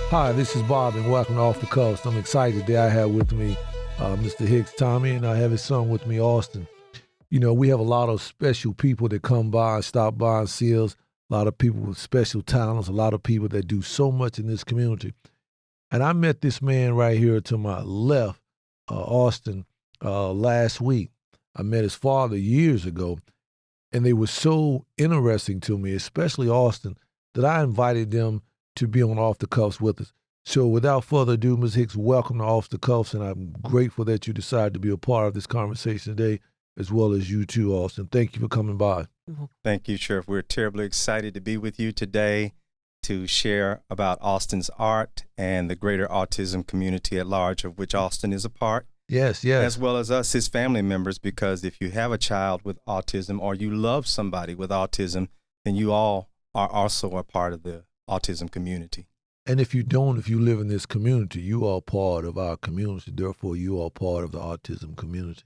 Hi, this is Bob, and welcome to Off the Cuffs. I'm excited that I have with me Mr. Hicks, Tommy, and I have his son with me, Austin. You know, we have a lot of special people that come by and stop by and see us, a lot of people with special talents, a lot of people that do so much in this community. And I met this man right here to my left, Austin, last week. I met his father years ago, and they were so interesting to me, especially Austin, that I invited them to be on Off the Cuffs with us. So without further ado, Ms. Hicks, welcome to Off the Cuffs, and I'm grateful that you decided to be a part of this conversation today, as well as you too, Austin. Thank you for coming by. Thank you, Sheriff. We're terribly excited to be with you today to share about Austin's art and the greater autism community at large, of which Austin is a part. Yes. As well as us, his family members, because if you have a child with autism or you love somebody with autism, then you all are also a part of the autism community. And if you don't, if you live in this community, you are part of our community. Therefore, you are part of the autism community.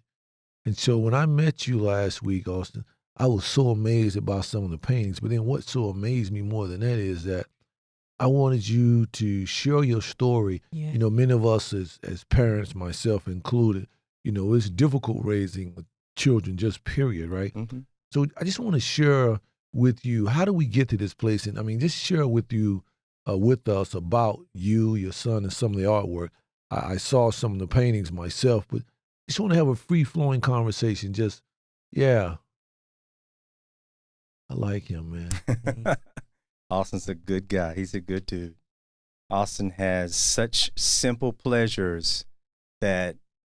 And so when I met you last week, Austin, I was so amazed about some of the paintings. But then what so amazed me more than that is that I wanted you to share your story. Yeah. You know, many of us as parents, myself included, you know, it's difficult raising children, just period, right? Mm-hmm. So I just want to share with you, how do we get to this place? And I mean, just share with you, with us about you, your son, and some of the artwork. I saw some of the paintings myself, but just want to have a free-flowing conversation. Just, yeah. I like him, man. Austin's a good guy. He's a good dude. Austin has such simple pleasures that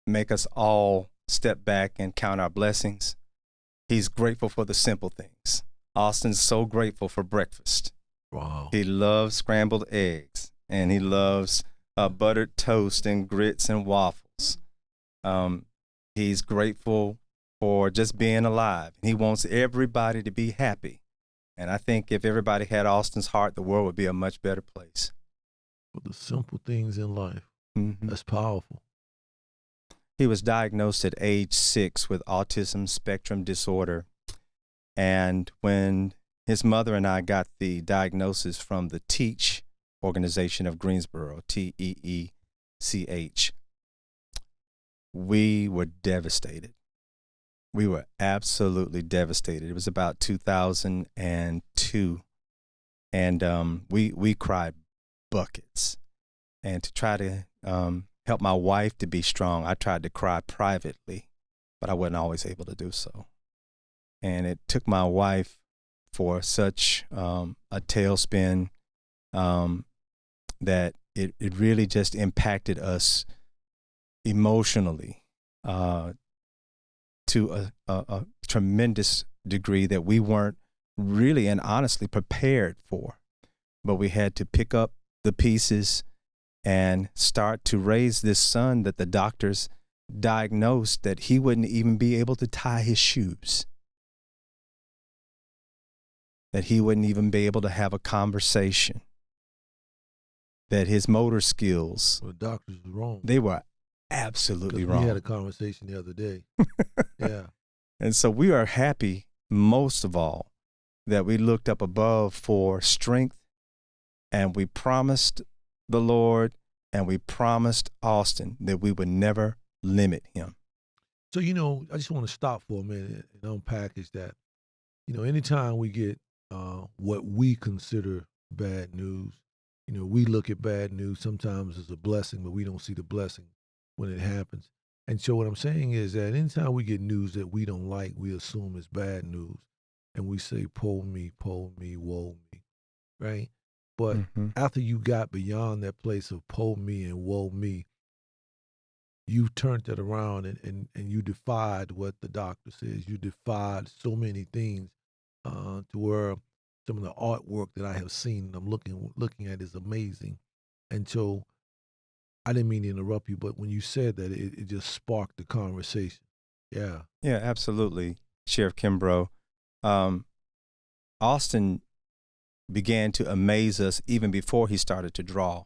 make us all step back and count our blessings. He's grateful for the simple things. Austin's so grateful for breakfast. Wow. He loves scrambled eggs, and he loves buttered toast and grits and waffles. He's grateful for just being alive. He wants everybody to be happy. And I think if everybody had Austin's heart, the world would be a much better place. For the simple things in life. Mm-hmm. That's powerful. He was diagnosed at age 6 with autism spectrum disorder. And when his mother and I got the diagnosis from the TEACH organization of Greensboro, TEECH, we were devastated. We were absolutely devastated. It was about 2002, and we cried buckets. And to try to help my wife to be strong, I tried to cry privately, but I wasn't always able to do so. And it took my wife for such a tailspin that it really just impacted us emotionally to a tremendous degree that we weren't really and honestly prepared for. But we had to pick up the pieces and start to raise this son that the doctors diagnosed that he wouldn't even be able to tie his shoes, that he wouldn't even be able to have a conversation, that his motor skills, Well, the doctors were wrong. they were absolutely wrong. We had a conversation the other day. Yeah. And so we are happy, most of all, that we looked up above for strength, and we promised the Lord and we promised Austin that we would never limit him. So, you know, I just want to stop for a minute and unpackage that. You know, anytime we get what we consider bad news, you know, we look at bad news sometimes as a blessing, but we don't see the blessing when it happens. And so what I'm saying is that anytime we get news that we don't like, we assume it's bad news. And we say, po me, woe me, right? But after you got beyond that place of po me and woe me, you turned it around and you defied what the doctor says. You defied so many things to where some of the artwork that I have seen and I'm looking at is amazing. And so I didn't mean to interrupt you, but when you said that, it just sparked the conversation. Yeah. Yeah, absolutely, Sheriff Kimbrough. Austin began to amaze us even before he started to draw.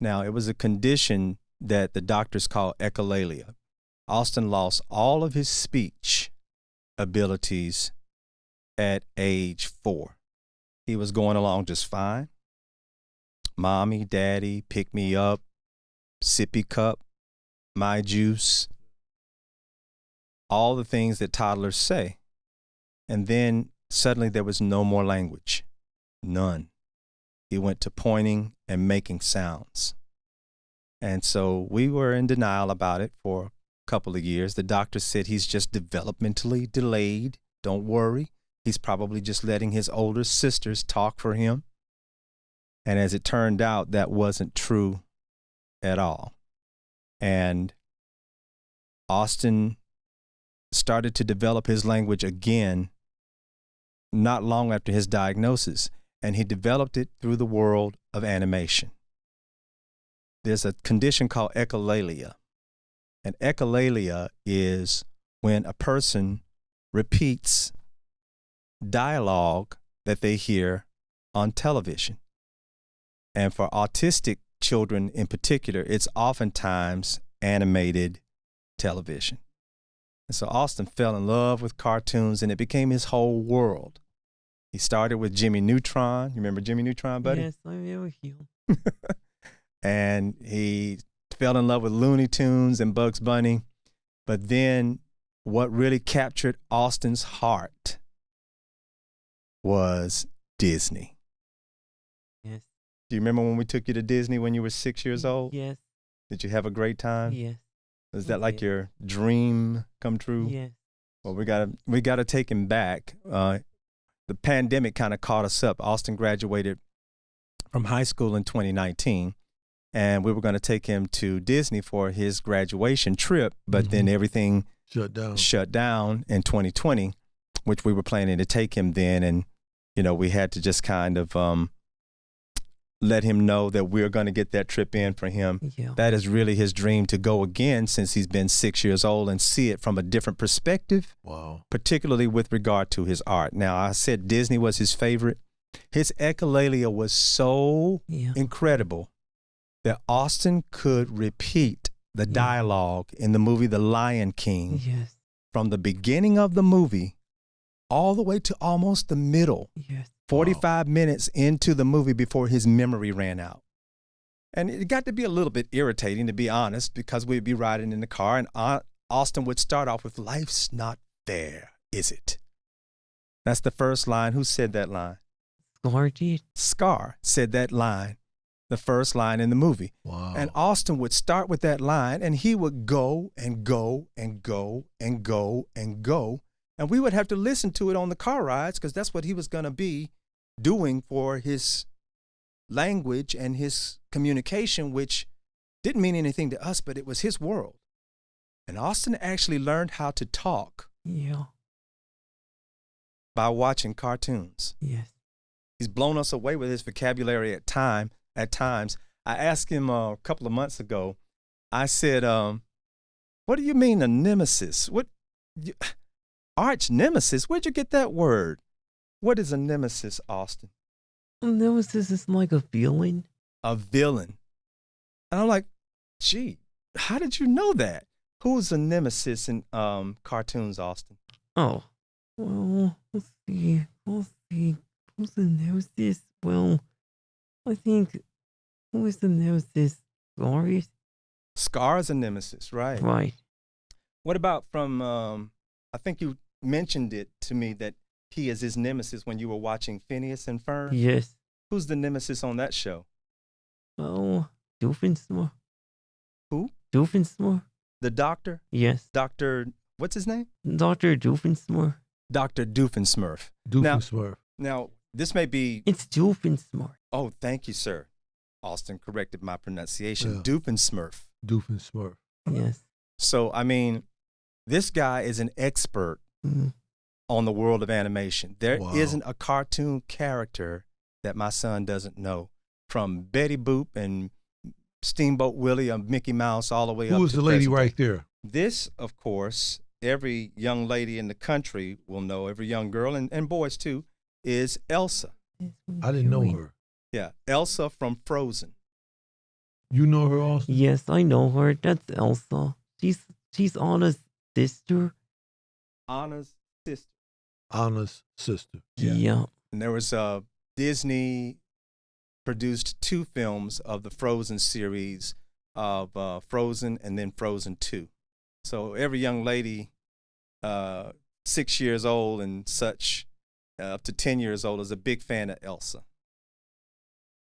Now, it was a condition that the doctors call echolalia. Austin lost all of his speech abilities at age 4. He was going along just fine. mommy, daddy, pick me up, sippy cup, my juice, all the things that toddlers say. And then suddenly there was no more language, none. He went to pointing and making sounds. And so we were in denial about it for a couple of years. The doctor said he's just developmentally delayed. Don't worry. He's probably just letting his older sisters talk for him. And as it turned out, that wasn't true at all. And Austin started to develop his language again not long after his diagnosis, and he developed it through the world of animation. There's a condition called echolalia, and echolalia is when a person repeats dialogue that they hear on television. And for autistic children in particular, it's oftentimes animated television. And so Austin fell in love with cartoons, and it became his whole world. He started with Jimmy Neutron. You remember Jimmy Neutron, buddy? Yes, I remember him. And he fell in love with Looney Tunes and Bugs Bunny. But then what really captured Austin's heart was Disney. Yes. Do you remember when we took you to Disney when you were 6 years old? Yes. Did you have a great time? Yes. Was that we like did. your dream come true? Yes. Well, we gotta take him back. The pandemic kind of caught us up. Austin graduated from high school in 2019, and we were going to take him to Disney for his graduation trip, but then everything shut down in 2020, which we were planning to take him then, and we had to just kind of let him know that we're going to get that trip in for him. Yeah. That is really his dream, to go again since he's been 6 years old and see it from a different perspective. Wow. Particularly with regard to his art. Now, I said Disney was his favorite. His echolalia was so incredible that Austin could repeat the dialogue in the movie The Lion King from the beginning of the movie all the way to almost the middle. 45 minutes into the movie before his memory ran out. And it got to be a little bit irritating, to be honest, because we'd be riding in the car and Austin would start off with, "Life's not fair, is it?" That's the first line. Who said that line? Scar did. Scar said that line, the first line in the movie. Wow. And Austin would start with that line, and he would go and go and go and go and go. And we would have to listen to it on the car rides, because that's what he was going to be doing for his language and his communication, which didn't mean anything to us, but it was his world. And Austin actually learned how to talk by watching cartoons. Yes. He's blown us away with his vocabulary at times. I asked him a couple of months ago, I said, what do you mean a nemesis? Arch nemesis? Where'd you get that word? What is a nemesis, Austin? Nemesis is like a villain. A villain. And I'm like, gee, how did you know that? Who's a nemesis in cartoons, Austin? Oh, well, let's see. Who's the nemesis? Well, I think, who is the nemesis? Scar? Scar is a nemesis, right? Right. What about from, I think you mentioned it to me that he is his nemesis when you were watching Phineas and Ferb? Yes. Who's the nemesis on that show? Oh, Doofenshmirtz. Who? Doofenshmirtz. The doctor? Yes. Dr. What's his name? Dr. Doofenshmirtz. Dr. Doofenshmirtz. Doofenshmirtz. Now, this may be... It's Doofenshmirtz. Oh, thank you, sir. Austin corrected my pronunciation. Yeah. Doofenshmirtz. Doofenshmirtz. Yes. So, I mean, this guy is an expert on the world of animation. There isn't a cartoon character that my son doesn't know, from Betty Boop and Steamboat Willie and Mickey Mouse all the way up to Who is the lady present right day. there? This, of course, every young lady in the country will know, every young girl and boys too, is Elsa. I didn't know her. Yeah, Elsa from Frozen. You know her also? Yes, I know her. That's Elsa. She's Anna's sister. Anna's sister. Anna's sister. Yeah. And there was Disney produced 2 films of the Frozen series of Frozen and then Frozen 2. So every young lady 6 years old and such, up to 10 years old, is a big fan of Elsa.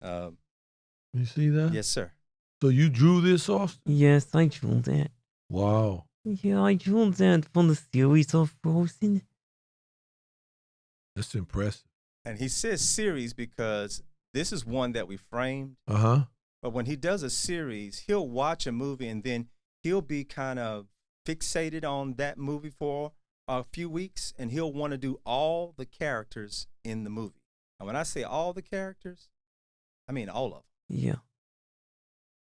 You see that? Yes, sir. So you drew this, Austin? Yes, I drew that. Wow. Yeah, I drew that from the series of Frozen. That's impressive. And he says series because this is one that we framed. Uh-huh. But when he does a series, he'll watch a movie and then he'll be kind of fixated on that movie for a few weeks, and he'll want to do all the characters in the movie. And when I say all the characters, I mean all of them. Yeah.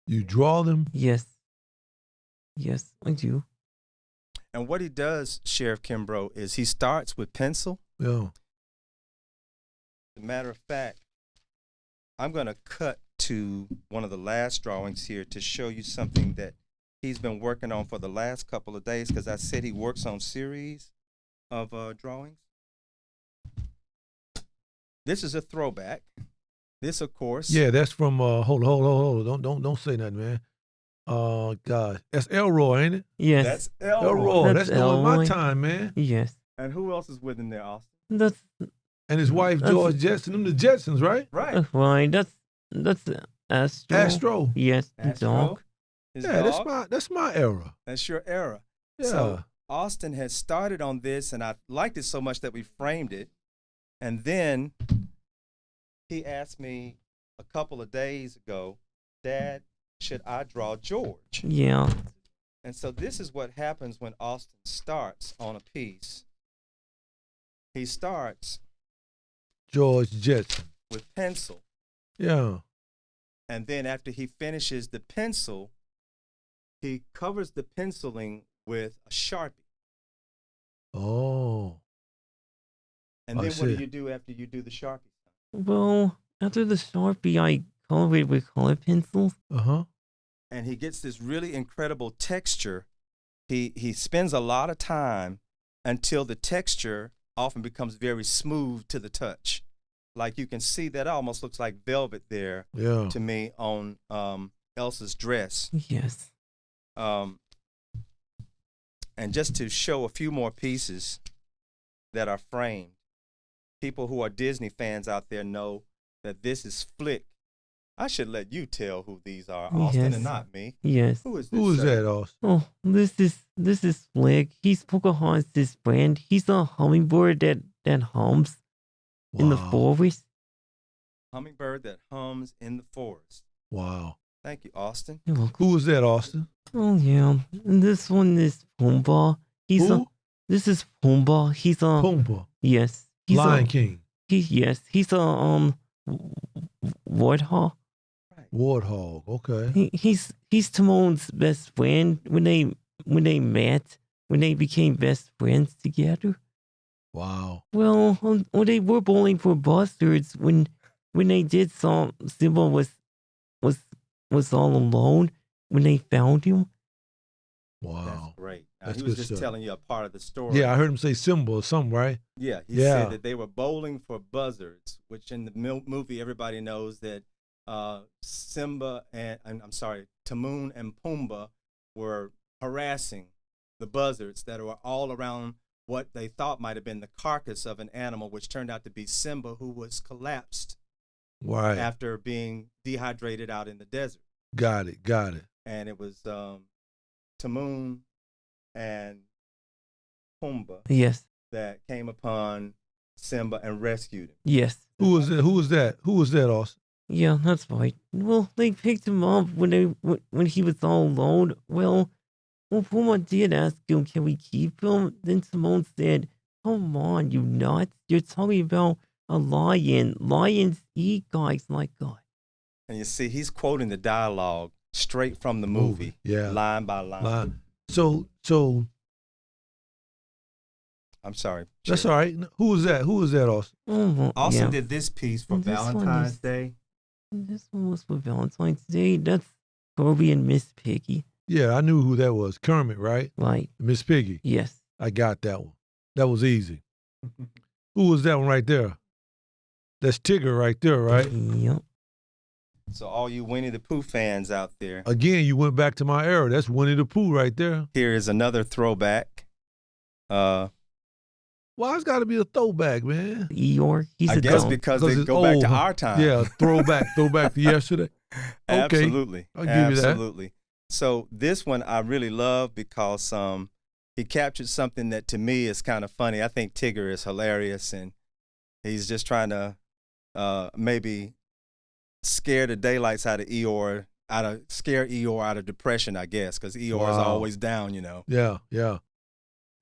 You draw them? Yes. Yes, I do. And what he does, Sheriff Kimbrough, is he starts with pencil. Yeah. As a matter of fact, I'm going to cut to one of the last drawings here to show you something that he's been working on for the last couple of days, because I said he works on series of drawings. This is a throwback. This, of course. Yeah, that's from hold on. Don't say nothing, man. God. That's Elroy, ain't it? Yes. That's Elroy. Elroy. That's during my Elroy. time, man. Yes. And who else is with him there, Austin? That's And his wife, That's- George Jetson. Them the Jetsons, right? Right. right. That's Astro. Astro. Yes, the Astro, dog. his Yeah, dog. that's my era. That's your era. Yeah. So Austin has started on this, and I liked it so much that we framed it. And then he asked me a couple of days ago, Dad, should I draw George? Yeah. And so this is what happens when Austin starts on a piece. He starts George Jetson. with pencil, Yeah. and then after he finishes the pencil, he covers the penciling with a Sharpie. Oh. And I then what do see. you do after you do the Sharpie? Well, after the Sharpie, I color it with color pencils. Uh-huh. And he gets this really incredible texture. He spends a lot of time until the texture often becomes very smooth to the touch. Like you can see that almost looks like velvet there Yeah. to me on Elsa's dress. Yes. And just to show a few more pieces that are framed, people who are Disney fans out there know that this is Flick. I should let you tell who these are, Austin, Yes. and not me. Yes. Who is this? Who is sir? that, Austin? Oh, this is Flick. He's Pocahontas' friend. He's a hummingbird that hums in the Wow. forest. Hummingbird that hums in the forest. Wow. Thank you, Austin. You're welcome. Who is that, Austin? Oh yeah. And this one is Pumbaa. Who? This is Pumbaa. He's a Pumbaa. yes. He's Lion a King. he's a warthog. Warthog. Okay. He's Timon's best friend when they met, when they became best friends together. Wow. Well, when they were bowling for Buzzards, when they did, Simba was all alone when they found him. Wow. That's great. Now, That's he was good just stuff. telling you a part of the story. Yeah, I heard him say Simba or something, right? Yeah, he Yeah. said that they were bowling for buzzards, which in the movie everybody knows that Simba and I'm sorry, Timon and Pumbaa were harassing the buzzards that were all around what they thought might have been the carcass of an animal, which turned out to be Simba, who was collapsed Right. after being dehydrated out in the desert. Got it. And it was Timon and Pumbaa Yes, that came upon Simba and rescued him. yes. Who was that? Who was that, Austin? Yeah, that's right. Well, they picked him up when he was all alone. Well, Puma did ask him, "Can we keep him?" Then Simone said, "Come on, you nuts! You're talking about a lion. Lions eat guys like us." And you see, he's quoting the dialogue straight from the movie, Yeah. line by line. So I'm sorry. that's Sheriff. all right. Who was that? Austin? Oh, well, Austin yeah. did this piece for And this one Valentine's is- Day. This one was for Valentine's Day. That's Kirby and Miss Piggy. Yeah, I knew who that was. Kermit, right? Right. Miss Piggy. Yes. I got that one. That was easy. Who was that one right there? That's Tigger right there, right? Yep. So all you Winnie the Pooh fans out there, Again, you went back to my era. That's Winnie the Pooh right there. here is another throwback. Why it's got to be a throwback, man? Eeyore, he's I a guess dog. because Because they it's go back to old, huh? our time. Yeah, throwback to yesterday. Okay, Absolutely. I'll give you that. Absolutely. So this one I really love because he captured something that to me is kind of funny. I think Tigger is hilarious, and he's just trying to maybe scare the daylights out of Eeyore, scare Eeyore out of depression, I guess, because Eeyore is Wow. always down, you know. Yeah, yeah.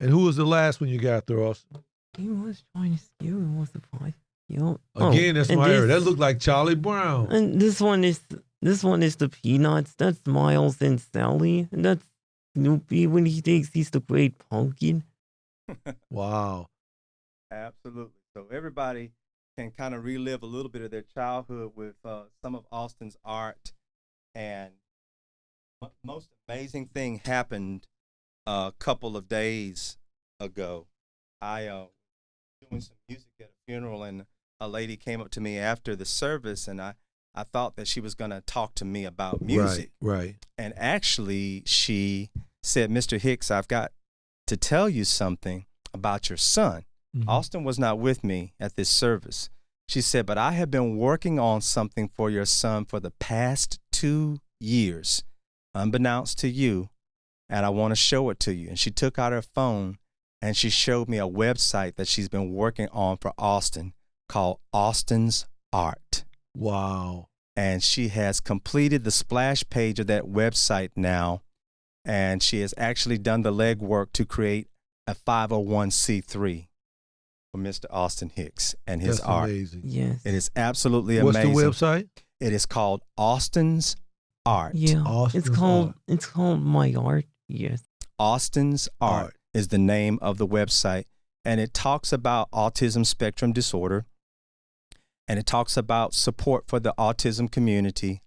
And who was the last one you got there, Austin? He was trying to scare him. Was the fight? Yep. Again, that's and my era. That this- looked like Charlie Brown. And this one is the Peanuts. That's Miles and Sally, and that's Snoopy when he thinks he's the great pumpkin. Wow. Absolutely. So everybody can kind of relive a little bit of their childhood with some of Austin's art. And most amazing thing happened a couple of days ago. I doing some music at a funeral, and a lady came up to me after the service, and I thought that she was going to talk to me about music. Right. And actually, she said, Mr. Hicks, I've got to tell you something about your son. Mhm. Austin was not with me at this service. She said, but I have been working on something for your son for the past 2 years, unbeknownst to you, and I want to show it to you. And she took out her phone and she showed me a website that she's been working on for Austin called Austin's Art. Wow. And she has completed the splash page of that website now, and she has actually done the legwork to create a 501c3 for Mr. Austin Hicks and his That's art. amazing. Yes. It is absolutely What's amazing. the website? It is called Austin's Art. Yeah. Austin's It's called My Art. Yes. Austin's Art Art. is the name of the website, and it talks about autism spectrum disorder, and it talks about support for the autism community.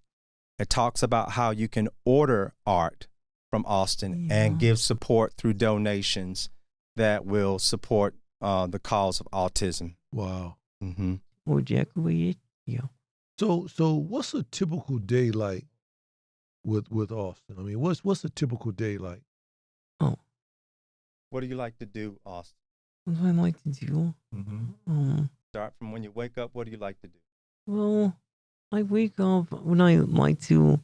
It talks about how you can order art from Austin and Yeah. give support through donations that will support the cause of autism. Wow. Mm-hmm. Or decorated. Yeah. So what's a typical day like with Austin? I mean, what's a typical day like? What do you like to do, Austin? What do I like to do? Start from when you wake up. What do you like to do? Well, I wake up when I like to.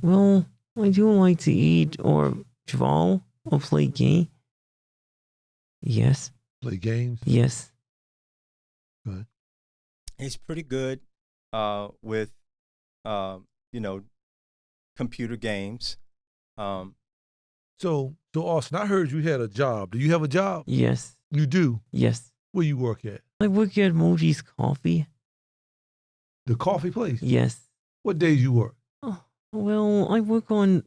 Well, I do like to eat or draw or play game. Yes. Play games? Yes. He's pretty good with, computer games. So Austin, I heard you had a job. Do you have a job? Yes. You do? Yes. Where you work at? I work at Moji's Coffee. The coffee place? Yes. What days you work? Oh, well, I work on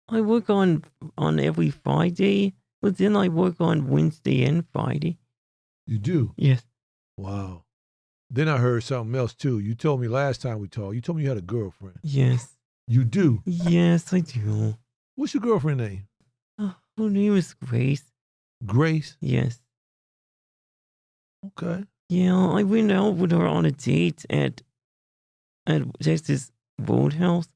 every Friday, but then I work on Wednesday and Friday. You do? Yes. Wow. Then I heard something else too. You told me last time we talked, you told me you had a girlfriend. Yes. You do? Yes, I do. What's your girlfriend name? Her name is Grace. Grace? Yes. Okay. Yeah, I went out with her on a date at Texas Roadhouse.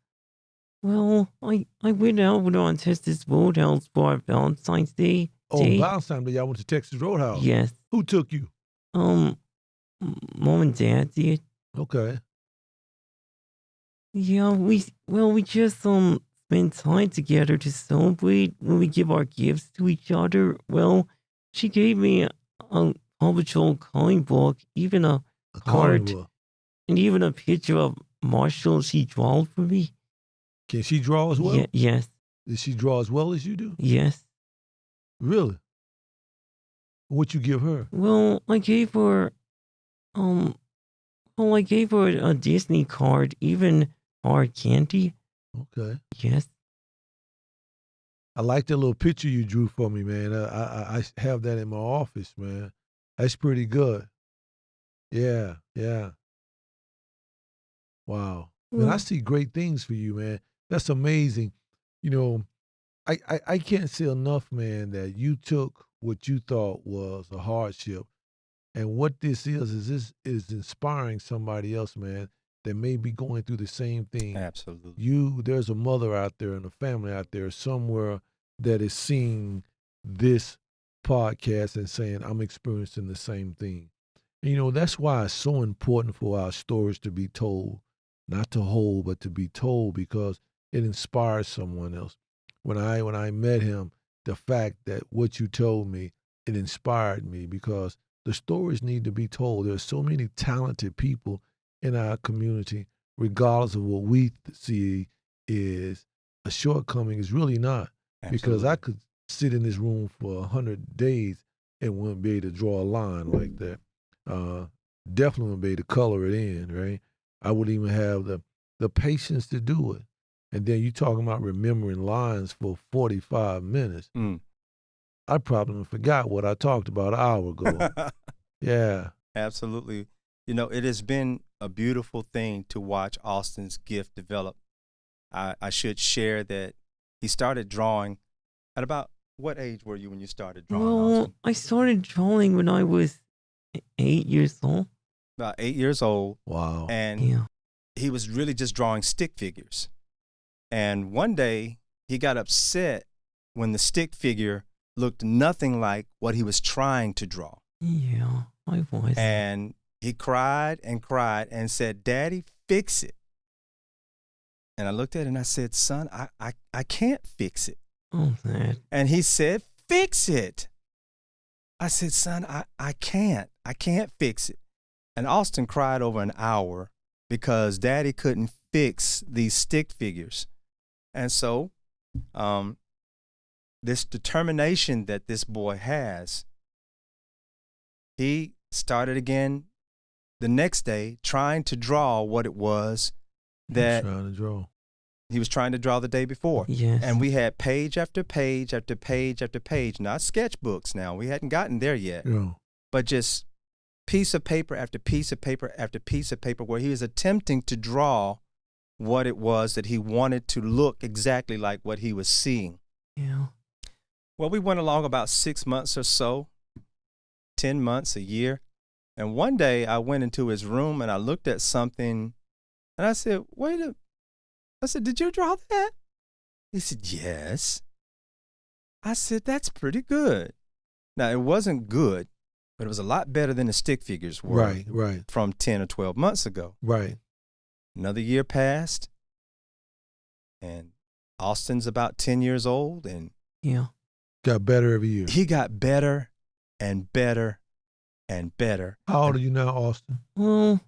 Well, I went out with her on Texas Roadhouse for our Valentine's Day Oh, date. Valentine's Day, y'all went to Texas Roadhouse. Yes. Who took you? Mom and Dad did. Okay. Yeah, we just spend time together to celebrate when we give our gifts to each other. Well, she gave me a Paw Patrol coloring book, even a A card, carnival. and even a picture of Marshall she drew for me. Can she draw as well? Yes. Did she draw as well as you do? Yes. Really? What you give her? Well, I gave her a Disney card, even hard candy. Okay. Yes. I like that little picture you drew for me, man. I have that in my office, man. That's pretty good. Yeah, yeah. Wow. Man, I Well, see great things for you, man. That's amazing. You know, I can't say enough, man, that you took what you thought was a hardship. And what this is this is inspiring somebody else, man. that may be going through the same thing. Absolutely. There's a mother out there and a family out there somewhere that is seeing this podcast and saying, I'm experiencing the same thing. And, that's why it's so important for our stories to be told, not to hold, but to be told, because it inspires someone else. When I met him, the fact that what you told me, it inspired me, because the stories need to be told. There's so many talented people in our community, regardless of what we see is a shortcoming. It's really not. Because I could sit in this room for 100 days and wouldn't be able to draw a line like that. Definitely wouldn't be able to color it in, right? I wouldn't even have the patience to do it. And then you talking about remembering lines for 45 minutes. I probably forgot what I talked about an hour ago. Yeah. Absolutely. It has been a beautiful thing to watch Austin's gift develop. I should share that he started drawing at about what age were you when you started drawing, Well, Austin? I started drawing when I was 8 years old. About 8 years old. Wow. And Yeah. he was really just drawing stick figures. And one day he got upset when the stick figure looked nothing like what he was trying to draw. Yeah, I was. And he cried and said, Daddy, fix it. And I looked at it and I said, son, I can't fix it. Oh, that. And he said, fix it. I said, son, I can't fix it. And Austin cried over an hour because Daddy couldn't fix these stick figures. And so this determination that this boy has, he started again the next day trying to draw what it was that he was trying to draw the day before. Yes. And we had page after page after page after page, not sketchbooks now. We hadn't gotten there yet. Yeah. But just piece of paper after piece of paper after piece of paper where he was attempting to draw what it was that he wanted to look exactly like what he was seeing. Yeah. Well, we went along about 6 months or so, 10 months, a year. And one day I went into his room and I looked at something and I said, I said, did you draw that? He said, yes. I said, that's pretty good. Now, it wasn't good, but it was a lot better than the stick figures were right. from 10 or 12 months ago. Right. Another year passed, and Austin's about 10 years old, and Yeah. Got better every year. he got better and better and better. How old are you now, Austin? Well,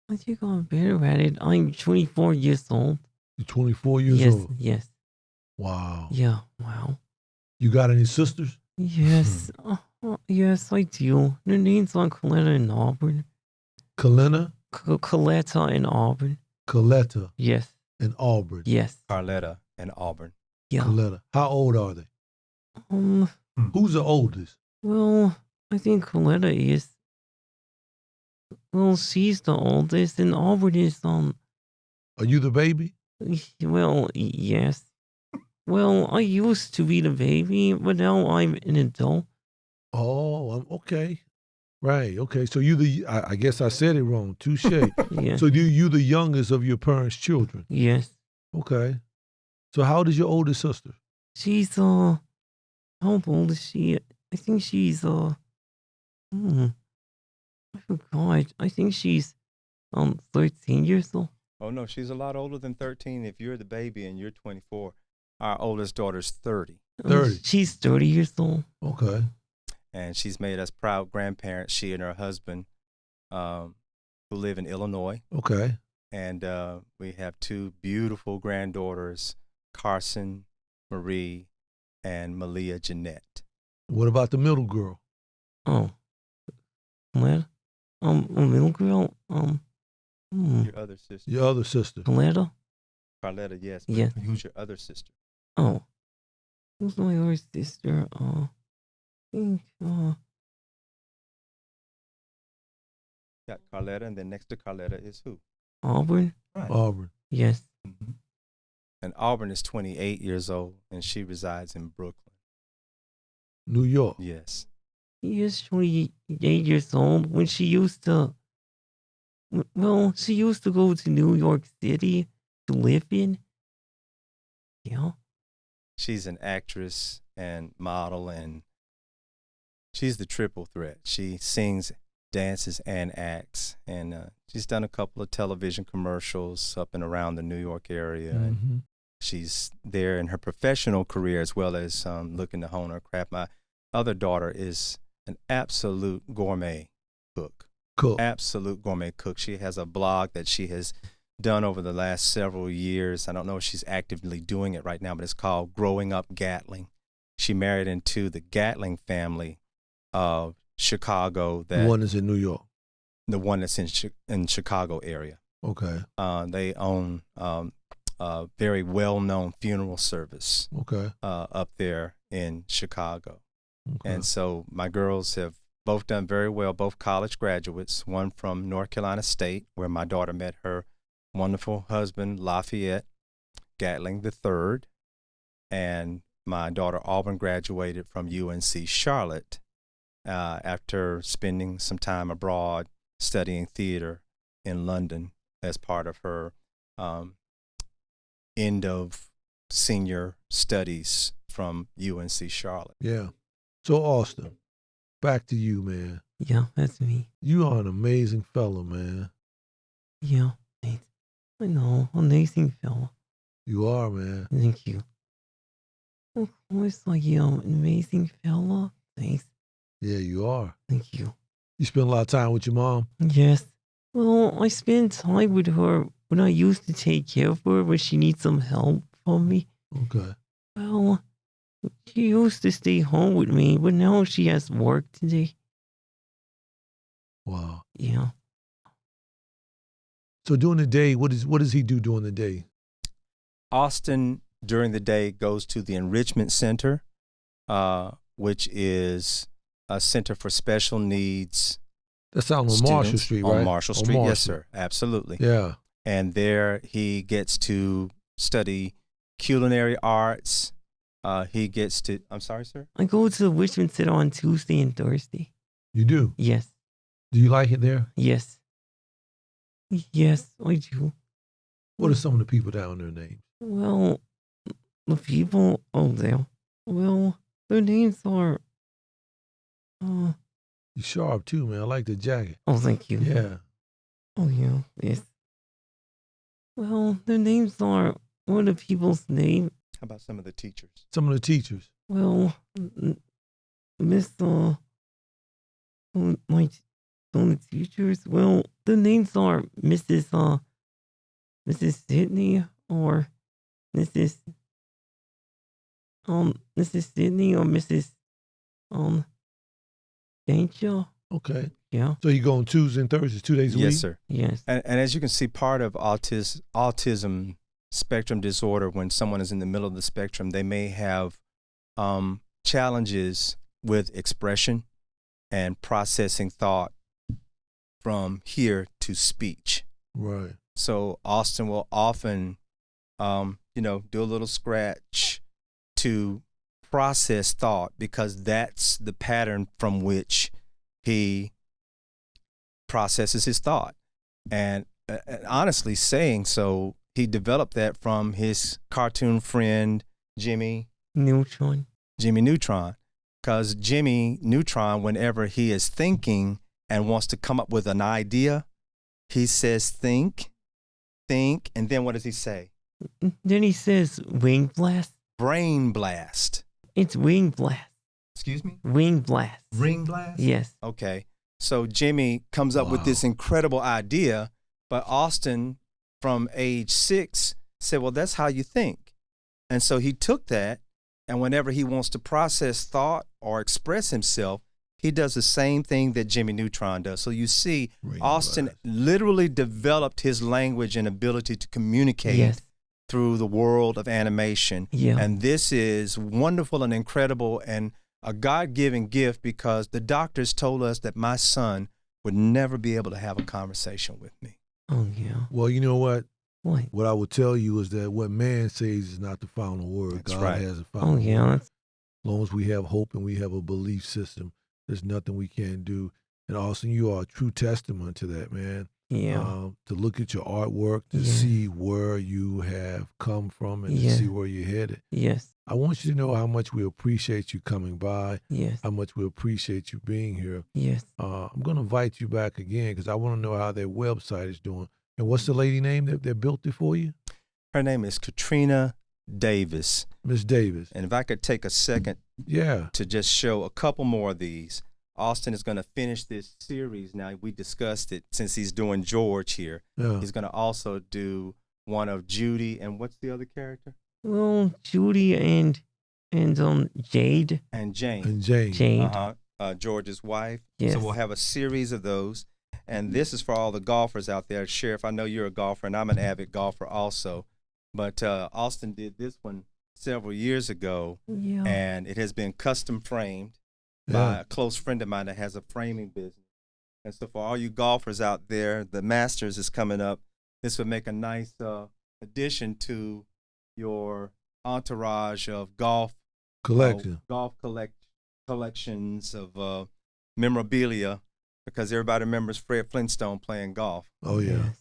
I think I'm better at it. I'm 24 years old. You're 24 years Yes, old. yes. Wow. Yeah, wow. You got any sisters? Yes. Yes, I do. Their names are Coletta and Auburn. Coletta? Coletta and Auburn. Coletta Yes. and Auburn. Yes. Carletta and Auburn. Yeah. Coletta. How old are they? Um, Who's the oldest? well, I think Coletta is. Well, she's the oldest, and Auburn is, Are you the baby? well, yes. Well, I used to be the baby, but now I'm an adult. Oh, okay. Right. Okay. So I guess I said it wrong. Touche. Yeah. So you the youngest of your parents' children. Yes. Okay. So how old is your oldest sister? She's, how old is she? I think she's, I forgot. I think she's, 13 years old. Oh, no, she's a lot older than 13. If you're the baby and you're 24, our oldest daughter's 30. 30. She's 30 years old. Okay. And she's made us proud grandparents, she and her husband, who live in Illinois. Okay. And we have two beautiful granddaughters, Carson, Marie, and Malia Jeanette. What about the middle girl? Oh. Coletta? A little girl? Your other sister. Your other sister. Coletta? Carletta, yes. But Yes. who's your other sister? Oh. Who's my other sister? I think, Got Carletta, and then next to Carletta is who? Auburn? Right. Auburn. Yes. Mm-hmm. And Auburn is 28 years old, and she resides in Brooklyn. New York. Yes. She is 28 years old. When she used to Well, she used to go to New York City to live in. Yeah. She's an actress and model, and she's the triple threat. She sings, dances, and acts. And she's done a couple of television commercials up and around the New York area. And Mm-hmm. she's there in her professional career as well as looking to hone her craft. My other daughter is an absolute gourmet cook. Cool. Absolute gourmet cook. She has a blog that she has done over the last several years. I don't know if she's actively doing it right now, but it's called Growing Up Gatling. She married into the Gatling family of Chicago. The one that's in New York. The one that's in Chicago area. Okay. They own a very well-known funeral service Okay. up there in Chicago. Okay. And so my girls have both done very well, both college graduates, one from North Carolina State, where my daughter met her wonderful husband, Lafayette Gatling III, and my daughter Auburn graduated from UNC Charlotte after spending some time abroad studying theater in London as part of her end of senior studies from UNC Charlotte. Yeah. So Austin, back to you, man. Yeah, that's me. You are an amazing fellow, man. Yeah, thanks. I know, amazing fella. You are, man. Thank you. Of course I am an amazing fella. Thanks. Yeah, you are. Thank you. You spend a lot of time with your mom? Yes. Well, I spend time with her when I used to take care of her when she needs some help from me. Okay. Well, she used to stay home with me, but now she has work today. Wow. Yeah. So during the day, what does he do during the day? Austin, during the day, goes to the Enrichment Center, which is a center for special needs. That's out on students Marshall Street, right? On Marshall Street, yes, sir. Absolutely. Yeah. And there he gets to study culinary arts. He gets to, I'm sorry, sir? I go to the Richmond Center on Tuesday and Thursday. You do? Yes. Do you like it there? Yes. Yes, I do. What are some of the people down there names? Well, the people there. Well, their names are. You sharp too, man. I like the jacket. Oh, thank you. Yeah. Oh, yeah. Yes. Well, their names are. What are the people's name? How about some of the teachers? Some of the teachers. Well, Miss my some of the teachers. Well, the names are Mrs. Sydney or Mrs. Sydney or Mrs. Danger. Okay. Yeah. So you go on Tuesdays and Thursdays, 2 days a week? Yes, sir. Yes. And as you can see, part of autism spectrum disorder, when someone is in the middle of the spectrum, they may have challenges with expression and processing thought from here to speech. Right. So Austin will often, do a little scratch to process thought because that's the pattern from which he processes his thought. And honestly saying so, he developed that from his cartoon friend, Jimmy Neutron. Because Jimmy Neutron, whenever he is thinking and wants to come up with an idea, he says, think, and then what does he say? Then he says wing blast. Brain blast. It's wing blast. Excuse me? Wing blast. Ring blast? Yes. Okay. So Jimmy comes up with this incredible idea, but Austin, from age 6, said, well, that's how you think. And so he took that, and whenever he wants to process thought or express himself, he does the same thing that Jimmy Neutron does. So you see, Austin literally developed his language and ability to communicate through the world of animation. Yeah. And this is wonderful and incredible and a God-given gift because the doctors told us that my son would never be able to have a conversation with me. Oh, yeah. Well, you know what? What? What I will tell you is that what man says is not the final word. That's God right. has a final word. That's... As long as we have hope and we have a belief system, there's nothing we can't do. And Austin, you are a true testament to that, man. Yeah. to look at your artwork, to Yeah. see where you have come from and to Yeah. see where you're headed. Yes. I want you to know how much we appreciate you coming by, Yes. how much we appreciate you being here. Yes. I'm going to invite you back again because I want to know how their website is doing. And what's the lady name that built it for you? Her name is Katrina Davis. Miss Davis. And if I could take a second to just show a couple more of these. Austin is going to finish this series now. We discussed it since he's doing George here. Yeah. He's going to also do one of Judy and what's the other character? Well, Judy and Jade. And Jane. And Jane. Jade. George's wife. Yes. So we'll have a series of those. And this is for all the golfers out there. Sheriff, I know you're a golfer, and I'm an avid golfer also. But Austin did this one several years ago, Yeah. and it has been custom framed by a close friend of mine that has a framing business. And so for all you golfers out there, the Masters is coming up. This would make a nice addition to your entourage of golf collections of memorabilia, because everybody remembers Fred Flintstone playing golf. Oh, yeah. Yes.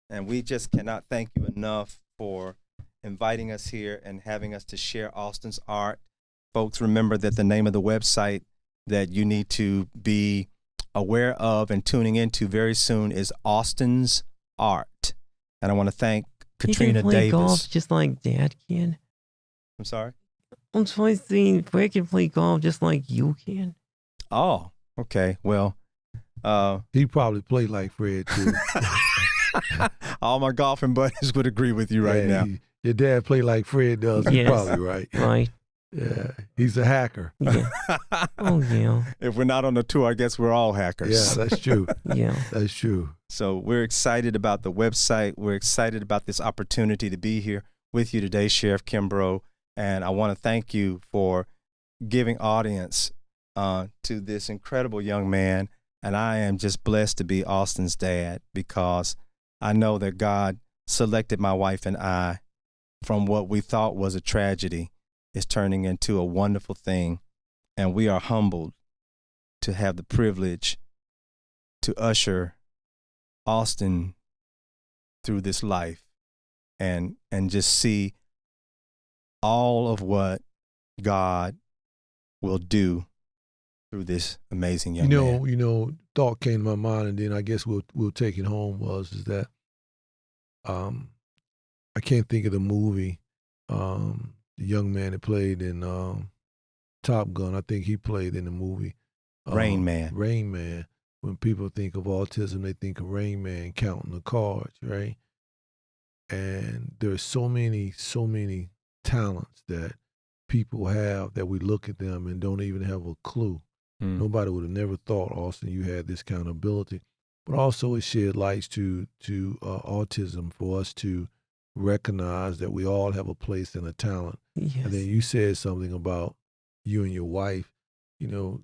And we just cannot thank you enough for inviting us here and having us to share Austin's art. Folks, remember that the name of the website that you need to be aware of and tuning into very soon is Austin's Art. And I want to thank Katrina He can play Davis. golf just like Dad can. I'm sorry? I'm trying to say Fred can play golf just like you can. Oh, okay. Well, he probably played like Fred too. all my golfing buddies would agree with you right now. Your dad played like Fred does. You're Yes. probably right. Right. Yeah, he's a hacker. Yeah. Oh, yeah. If we're not on the tour, I guess we're all hackers. Yeah, that's true. Yeah. That's true. So we're excited about the website. We're excited about this opportunity to be here with you today, Sheriff Kimbrough. And I want to thank you for giving audience to this incredible young man. And I am just blessed to be Austin's dad, because I know that God selected my wife and I from what we thought was a tragedy is turning into a wonderful thing. And we are humbled to have the privilege to usher Austin through this life and just see all of what God will do through this amazing young man. You know, thought came to my mind, and then I guess we'll take it home. Is that I can't think of the movie. The young man that played in Top Gun, I think he played in the movie Rain Man. Rain Man. When people think of autism, they think of Rain Man counting the cards, right? And there's so many talents that people have that we look at them and don't even have a clue. Nobody would have never thought, Austin, you had this kind of ability. But also it shed lights to autism for us to recognize that we all have a place and a talent. Yes. And then you said something about you and your wife. You know,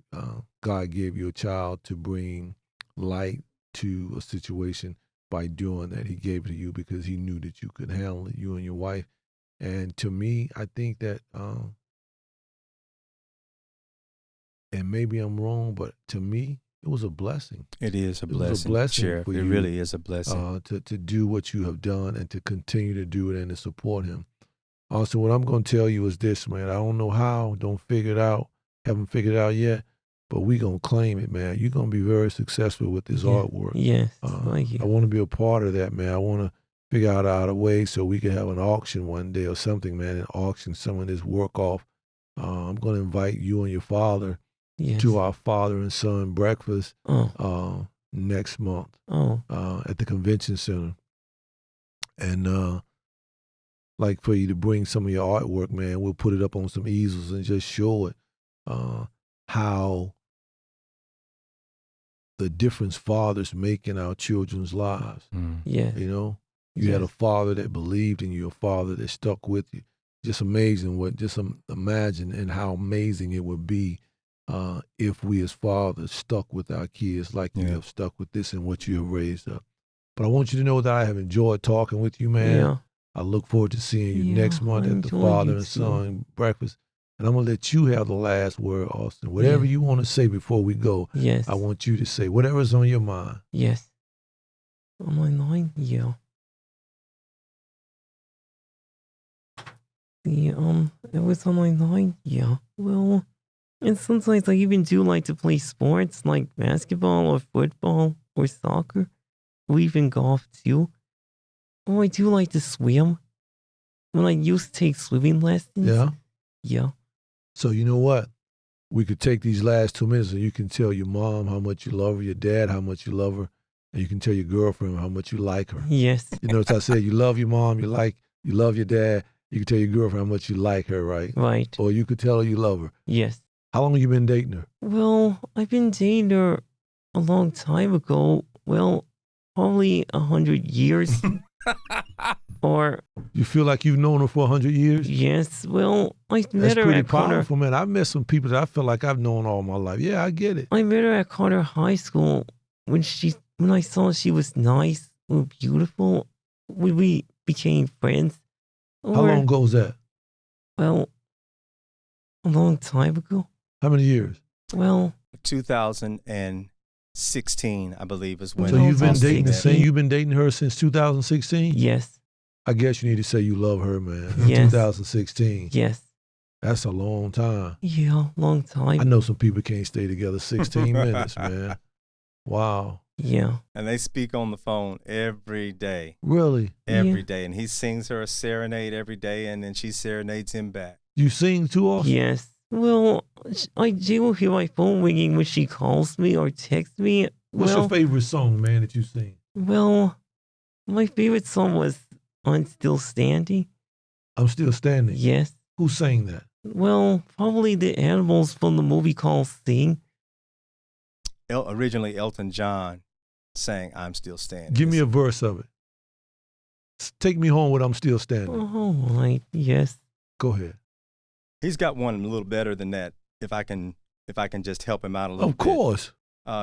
God gave you a child to bring light to a situation by doing that. He gave it to you because he knew that you could handle it, you and your wife. And to me, I think that, and maybe I'm wrong, but to me, it was a blessing. It is a It was blessing, a blessing Sheriff. for It you, really is a blessing. to do what you have done and to continue to do it and to support him. Also, what I'm going to tell you is this, man. I don't know how, don't figure it out, haven't figured it out yet, but we going to claim it, man. You're going to be very successful with this artwork. Yes. Thank you. I want to be a part of that, man. I want to figure out a way so we can have an auction one day or something, man, and auction some of this work off. I'm going to invite you and your father to our father and son breakfast next month at the convention center. And like for you to bring some of your artwork, man, we'll put it up on some easels and just show it how the difference fathers make in our children's lives. Yeah. You know, you had a father that believed in you, a father that stuck with you. Just amazing imagine and how amazing it would be if we as fathers stuck with our kids like you have stuck with this and what you have raised up. But I want you to know that I have enjoyed talking with you, man. Yeah. I look forward to seeing you next month I at the enjoyed father you and too. son breakfast. And I'm going to let you have the last word, Austin. Whatever you want to say before we go, Yes. I want you to say whatever's on your mind. Yes. On my line? Yeah. It was on my line? Yeah. Well, and sometimes I even do like to play sports like basketball or football or soccer or even golf too. Oh, I do like to swim. When I used to take swimming lessons. Yeah. Yeah. So you know what? We could take these last 2 minutes and you can tell your mom how much you love her, your dad how much you love her, and you can tell your girlfriend how much you like her. Yes. You notice I said you love your mom, you love your dad. You can tell your girlfriend how much you like her, right? Right. Or you could tell her you love her. Yes. How long have you been dating her? Well, I've been dating her a long time ago. Well, probably 100 years. Or You feel like you've known her for 100 years? yes. Well, I That's met her pretty at Carter. powerful, man. I've met some people that I feel like I've known all my life. Yeah, I get it. I met her at Carter High School when I saw she was nice and beautiful. We became friends. How long ago was that? Well, a long time ago. How many years? Well, 2016, I believe, is when. So you've been dating the 2016. same. You've been dating her since 2016. yes, I guess you need to say you love her, man. Yes. 2016. yes, That's a long time. yeah, long time. I know some people can't stay together 16 minutes, man. Wow. Yeah, And they speak on the phone every day. Really? Every Yeah. day. And he sings her a serenade every day, and then she serenades him back. You sing too often? yes. Well, I do hear my phone ringing when she calls me or texts me. What's well, your favorite song, man, that you sing? Well, my favorite song was "I'm Still Standing." I'm Still Standing. Yes. Who sang that? Well, probably the animals from the movie called Sing. Originally, Elton John sang I'm Still Standing. Give me a verse of it. Take me home with I'm Still Standing. Oh, right. Yes. Go ahead. He's got one a little better than that, if I can just help him out a little Of bit. course.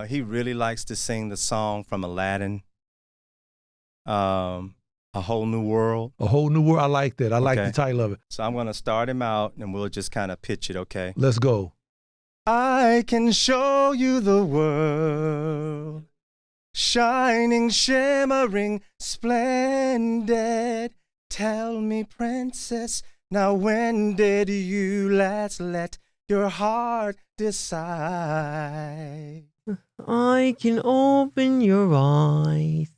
He really likes to sing the song from Aladdin, A Whole New World. A Whole New World. I like that. I like Okay. the title of it. So I'm going to start him out, and we'll just kind of pitch it, okay? Let's go. I can show you the world, shining, shimmering, splendid. Tell me, princess, now when did you last let your heart decide? I can open your eyes,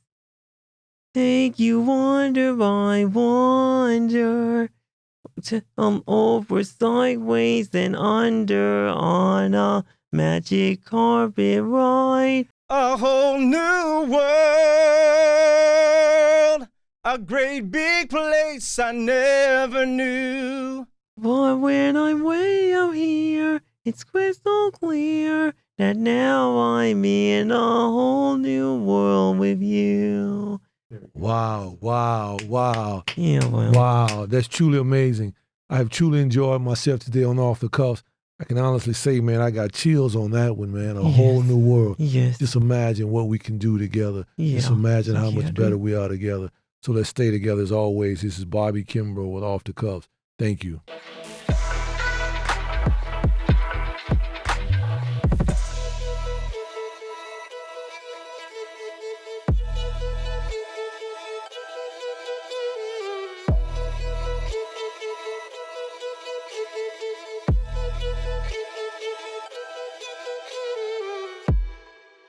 take you wonder by wonder, over, sideways, and under on a magic carpet ride. A whole new world, a great big place I never knew. But when I'm way out here, it's crystal clear that now I'm in a whole new world with you. Wow, wow, wow. Yeah, well. Wow, that's truly amazing. I have truly enjoyed myself today on Off the Cuffs. I can honestly say, man, I got chills on that one, man. A whole new world. Yes. Just imagine what we can do together. Just Yeah, imagine how much together. better we are together. So let's stay together as always. This is Bobby Kimbrough with Off the Cuffs. Thank you.